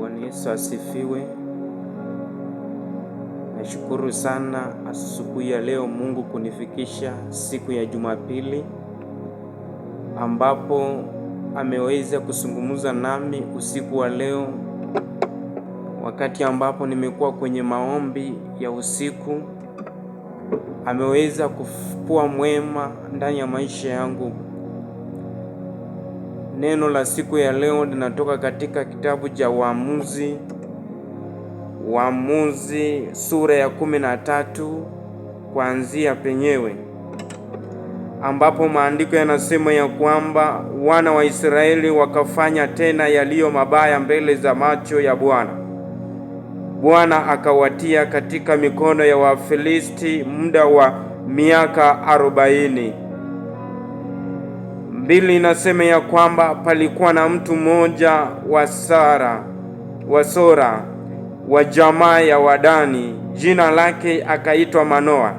Bwana Yesu asifiwe. Nashukuru sana asubuhi ya leo Mungu kunifikisha siku ya Jumapili ambapo ameweza kuzungumza nami usiku wa leo, wakati ambapo nimekuwa kwenye maombi ya usiku. Ameweza kuwa mwema ndani ya maisha yangu. Neno la siku ya leo linatoka katika kitabu cha Waamuzi sura ya 13 kuanzia penyewe, ambapo maandiko yanasema ya kwamba wana wa Israeli wakafanya tena yaliyo mabaya mbele za macho ya Bwana. Bwana akawatia katika mikono ya Wafilisti muda wa miaka 40. Mbili inasema ya kwamba palikuwa na mtu mmoja wa Sora wa jamaa ya Wadani, jina lake akaitwa Manoa,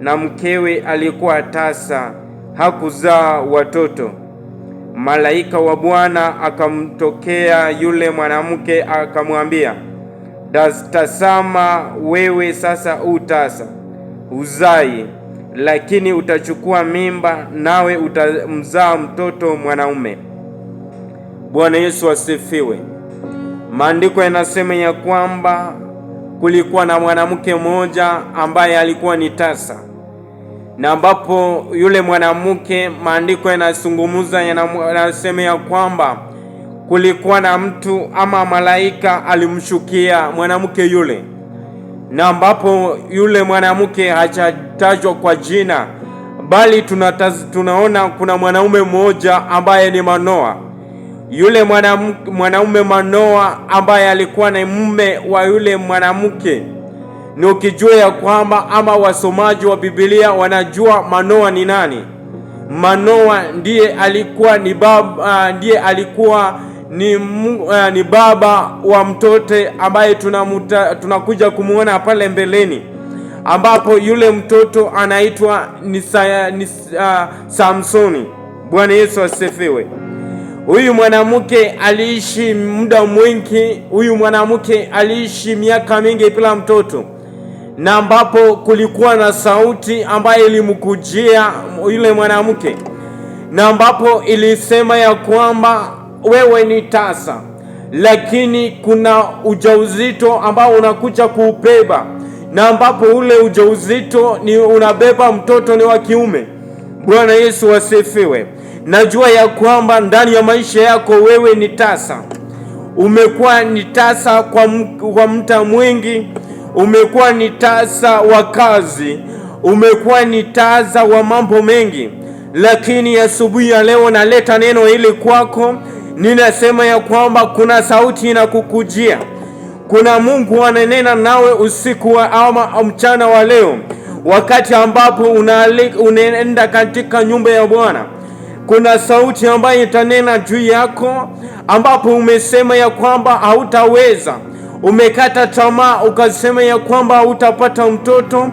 na mkewe alikuwa tasa, hakuzaa watoto. Malaika wa Bwana akamtokea yule mwanamke akamwambia, tazama, wewe sasa utasa, uzai, lakini utachukua mimba, nawe utamzaa mtoto mwanaume. Bwana Yesu asifiwe. Maandiko yanasema ya kwamba kulikuwa na mwanamke mmoja ambaye alikuwa ni tasa, na ambapo yule mwanamke, maandiko yanazungumza, yanasema ya kwamba kulikuwa na mtu ama malaika alimshukia mwanamke yule, na ambapo yule mwanamke hajatajwa kwa jina, bali tunaona kuna mwanaume mmoja ambaye ni Manoa. Yule mwanaume Manoa ambaye alikuwa ni mume wa yule mwanamke. Ni ukijua ya kwamba ama wasomaji wa Biblia wanajua Manoa ni nani. Manoa ndiye alikuwa ni baba wa mtoto ambaye tunakuja kumuona pale mbeleni, ambapo yule mtoto anaitwa Samsoni. Bwana Yesu asifiwe. Huyu mwanamke aliishi muda mwingi, huyu mwanamke aliishi miaka mingi bila mtoto, na ambapo kulikuwa na sauti ambayo ilimkujia yule mwanamke, na ambapo ilisema ya kwamba wewe ni tasa, lakini kuna ujauzito ambao unakuja kuubeba, na ambapo ule ujauzito ni unabeba mtoto ni wa kiume. Bwana Yesu asifiwe. Najua ya kwamba ndani ya maisha yako wewe ni tasa. Umekuwa ni tasa kwa muda mwingi, umekuwa ni tasa wa kazi, umekuwa ni tasa wa mambo mengi, lakini asubuhi ya leo naleta neno hili kwako. Ninasema ya kwamba kuna sauti inakukujia. Kuna Mungu ananena nawe usiku ama mchana wa leo, wakati ambapo unaenda katika nyumba ya Bwana. Kuna sauti ambayo itanena juu yako, ambapo umesema ya kwamba hautaweza. Umekata tamaa ukasema ya kwamba hautapata mtoto.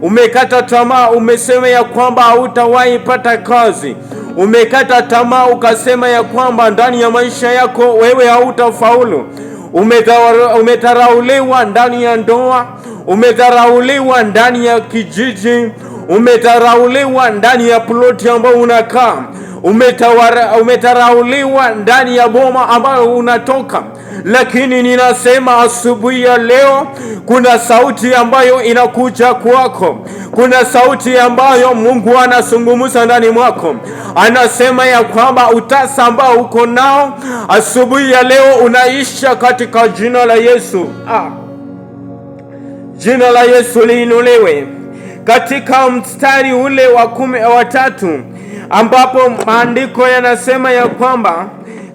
Umekata tamaa, umesema ya kwamba hautawahi pata kazi. Umekata tamaa ukasema ya kwamba ndani ya maisha yako wewe hautafaulu. Umetharauliwa ndani ya ndoa, umetharauliwa ndani ya kijiji, umetharauliwa ndani ya ploti ambayo unakaa, umetharauliwa ndani ya boma ambayo unatoka. Lakini ninasema asubuhi ya leo kuna sauti ambayo inakuja kwako. Kuna sauti ambayo Mungu anazungumza ndani mwako. Anasema ya kwamba utasa ambao uko nao asubuhi ya leo unaisha katika jina la Yesu. Jina la Yesu liinuliwe. Katika mstari ule wa 13 ambapo maandiko yanasema ya kwamba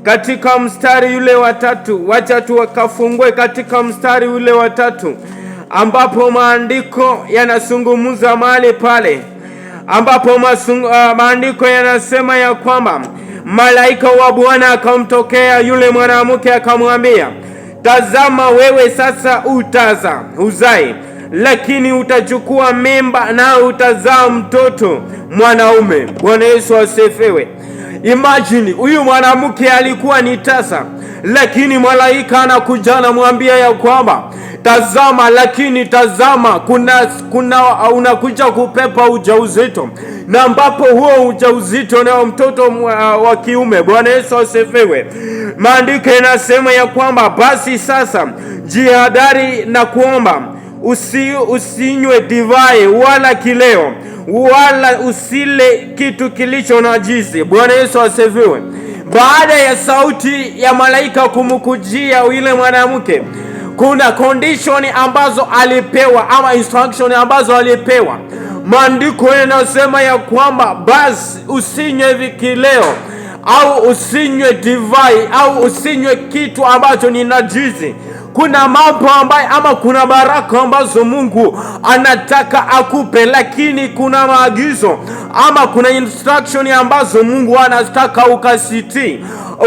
katika mstari ule wa 3, wacha tukafungue katika mstari ule wa 3, ambapo maandiko yanazungumza mahali pale, ambapo maandiko yanasema ya kwamba malaika wa Bwana akamtokea yule mwanamke akamwambia, tazama, wewe sasa utazaa, uzai, lakini utachukua mimba na utazaa mtoto mwanaume. Bwana Yesu asifiwe. Imagine, huyu mwanamke alikuwa ni tasa, lakini malaika anakuja anamwambia ya kwamba tazama, lakini tazama, unakuja kupepa ujauzito, na ambapo huo ujauzito na mtoto wa kiume. Bwana Yesu asifiwe. Maandiko yanasema ya kwamba basi sasa jihadhari na kuomba, usinywe divai wala kileo, wala usile kitu kilicho najisi. Bwana Yesu asifiwe. Baada ya sauti ya malaika kumkujia yule mwanamke, kuna condition ambazo alipewa ama instruction ambazo alipewa. Maandiko yanasema ya kwamba basi usinywe vikileo au usinywe divai au usinywe kitu ambacho ni najisi. Kuna mambo ambayo ama kuna baraka ambazo Mungu anataka akupe, lakini kuna maagizo ama kuna instruction ambazo Mungu anataka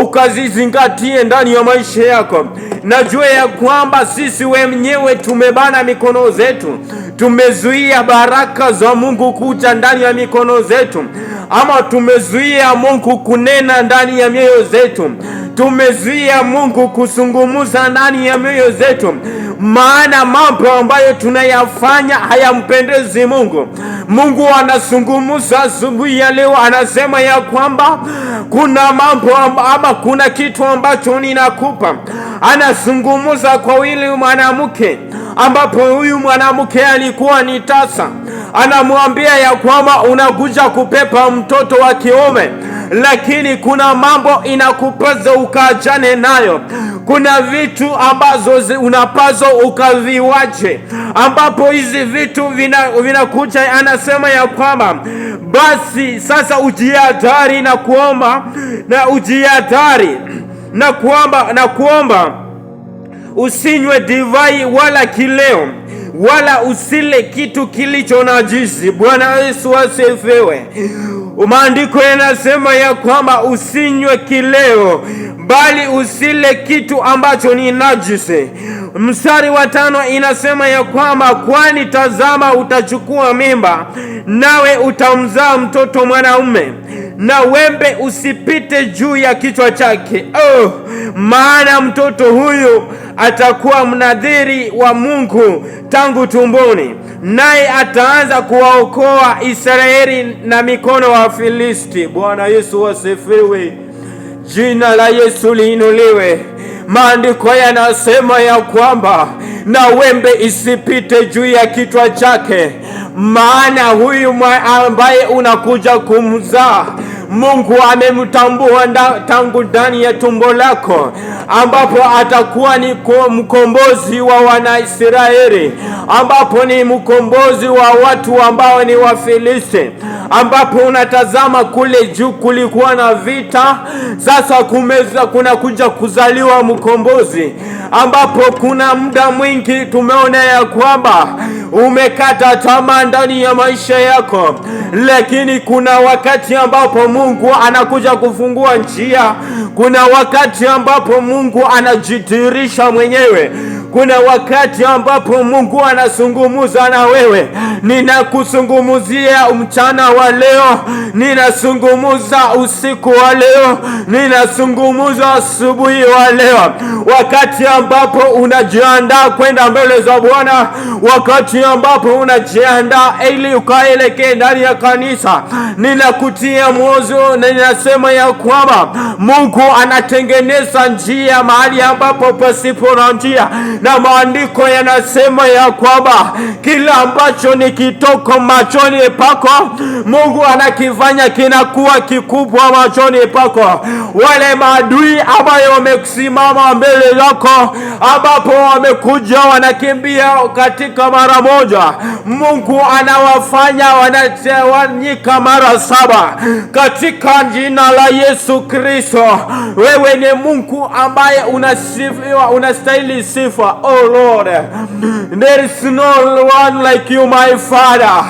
ukazizingatie ndani ya maisha yako. Najua ya kwamba sisi wenyewe tumebana mikono zetu, tumezuia baraka za Mungu kuja ndani ya mikono zetu, ama tumezuia Mungu kunena ndani ya mioyo zetu, tumezuia Mungu kusungumuza ndani ya mioyo zetu, maana mambo ambayo tunayafanya hayampendezi Mungu. Mungu anasungumuza asubuhi ya leo, anasema ya kwamba kuna mambo ama kuna kitu ambacho ninakupa. Anasungumuza kwa yule mwanamke, ambapo huyu mwanamke alikuwa ni tasa. Anamwambia ya kwamba unakuja kupepa mtoto wa kiume, lakini kuna mambo inakupaza ukaachane nayo. Kuna vitu ambazo unapaswa ukaviwache, ambapo hizi vitu vinakuja. Anasema ya kwamba basi sasa ujihadhari na kuomba, na ujihadhari na kuomba usinywe divai wala kileo, wala usile kitu kilicho najisi. Bwana Yesu asifiwe. Maandiko yanasema ya kwamba usinywe kileo, bali usile kitu ambacho ni najisi. Mstari wa 5 inasema ya kwamba kwani tazama, utachukua mimba, nawe utamzaa mtoto mwanaume, na wembe usipite juu ya kichwa chake. Maana mtoto huyu atakuwa mnadhiri wa Mungu tangu tumboni, naye ataanza kuwaokoa Israeli na mikono wa Filisti. Bwana Yesu asifiwe. Jina la Yesu liinuliwe. Maandiko yanasema ya kwamba na wembe isipite juu ya kichwa chake, maana huyu ambaye unakuja kumzaa Mungu amemtambua tangu ndani ya tumbo lako, ambapo atakuwa ni mkombozi wa Wanaisraeli, ambapo ni mkombozi wa watu ambao ni Wafilisti. Ambapo unatazama kule juu kulikuwa na vita, sasa kuna kuja kuzaliwa mkombozi, ambapo kuna muda mwingi tumeona ya kwamba umekata tamaa ndani ya maisha yako, lakini kuna wakati ambapo Mungu anakuja kufungua njia. Kuna wakati ambapo Mungu anajidhihirisha mwenyewe. Kuna wakati ambapo Mungu anazungumza na wewe. Ninakuzungumzia mchana wa leo, ninazungumza usiku wa leo, ninazungumza asubuhi wa leo. Wakati ambapo unajiandaa kwenda mbele za Bwana, wakati ambapo unajiandaa ili ukaelekee ndani ya kanisa, ninakutia moyo na ninasema ya kwamba Mungu anatengeneza njia mahali ambapo pasipo na njia. Na maandiko yanasema ya kwamba kila ambacho ni kitoko machoni pako, Mungu anakifanya kinakuwa kikubwa machoni pako. Wale maadui ambao wamesimama mbele yako, ambapo wamekuja wanakimbia katika mara moja, Mungu anawafanya wanatawanyika mara 7 katika jina la Yesu Kristo. Wewe ni Mungu ambaye unasifiwa, unastahili sifa. Oh Lord, there is no one like you my Father.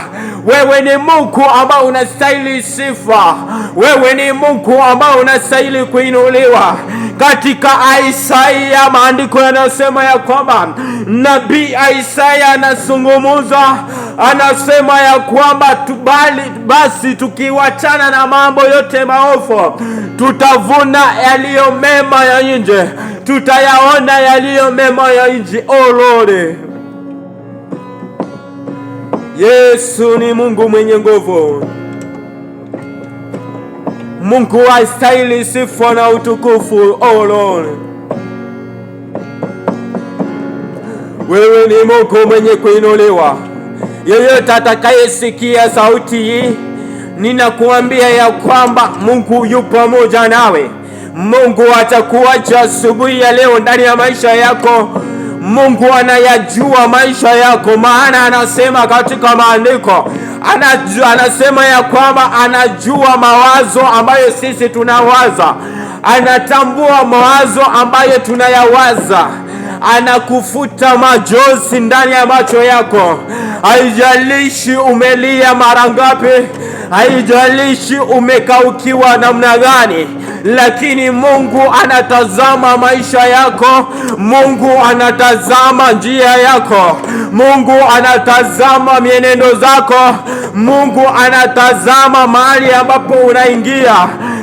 Wewe ni Mungu ambaye unastahili sifa. Wewe ni Mungu ambaye unastahili kuinuliwa Katika Isaya maandiko yanasema ya kwamba nabii Isaya anazungumza, anasema ya kwamba basi tukiwachana na mambo yote maovu, tutavuna yaliyo mema ya nje, tutayaona yaliyo mema ya nje. Oh Lord, Yesu ni Mungu mwenye nguvu. Mungu astahili sifa na utukufu. Oh Lord, wewe ni Mungu mwenye kuinuliwa. Yeyote atakayesikia sauti hii, ninakuambia ya kwamba Mungu yupo pamoja nawe. Mungu atakuacha asubuhi ya leo ndani ya maisha yako. Mungu anayajua maisha yako, maana anasema katika maandiko, anasema ya kwamba anajua mawazo ambayo sisi tunawaza, anatambua mawazo ambayo tunayawaza. Anakufuta machozi ndani ya macho yako. Haijalishi umelia mara ngapi, haijalishi umekaukiwa namna gani, lakini Mungu anatazama maisha yako. Mungu anatazama njia yako. Mungu anatazama mienendo zako. Mungu anatazama mahali ambapo unaingia.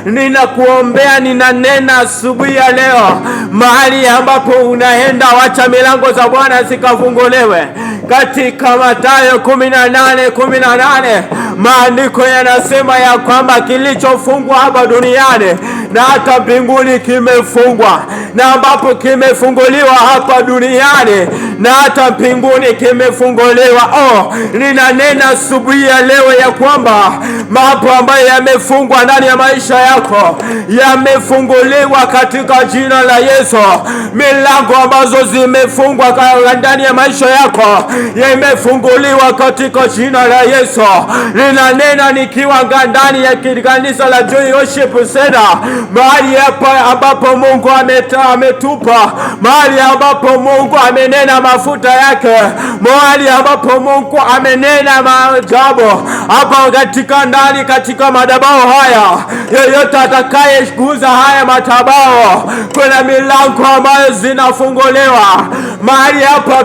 Ninakuombea, ninanena asubuhi ya leo, mahali ambapo unaenda, wacha milango za Bwana zikafunguliwe. Katika Mathayo 18:18 maandiko yanasema ya kwamba kilichofungwa hapa duniani na hata mbinguni kimefungwa, na ambapo kimefunguliwa hapa duniani na hata mbinguni kimefunguliwa. Oh, ninanena asubuhi ya leo ya kwamba mambo ambayo yamefungwa ndani ya maisha yako yamefunguliwa katika jina la Yesu. Milango ambazo zimefungwa ndani ya maisha yako yamefunguliwa katika jina la Yesu. Ninanena nikiwa ndani ya kanisa la Joy Worship Center, mahali hapa ambapo Mungu ametupa, mahali ambapo Mungu amenena mafuta yake, mahali ambapo Mungu amenena maajabu hapa katika madhabahu haya. Yeyote atakayeguza haya madhabahu, kuna milango ambayo zinafunguliwa. Mahali hapa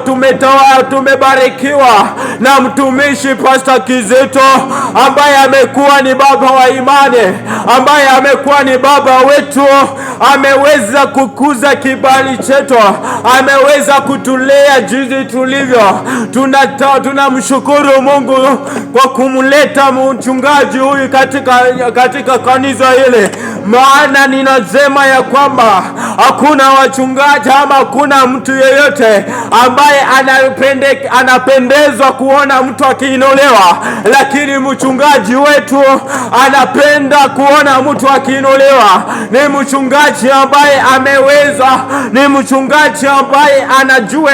tumebarikiwa na mtumishi Pastor Kizito, ambaye amekuwa ni baba wa imani, ambaye amekuwa ni baba wetu. Ameweza kukuza kibali chetu, ameweza kutulea jinsi tulivyo. Tunamshukuru Mungu kwa kumleta mchungaji huyu katika kanisa hili, maana ninasema ya kwamba hakuna wachungaji ama hakuna mtu yeyote ambaye anapendezwa kuona mtu akiinuliwa, lakini mchungaji wetu anapenda kuona mtu akiinuliwa. Ni mchungaji ambaye ameweza, ni mchungaji ambaye anajua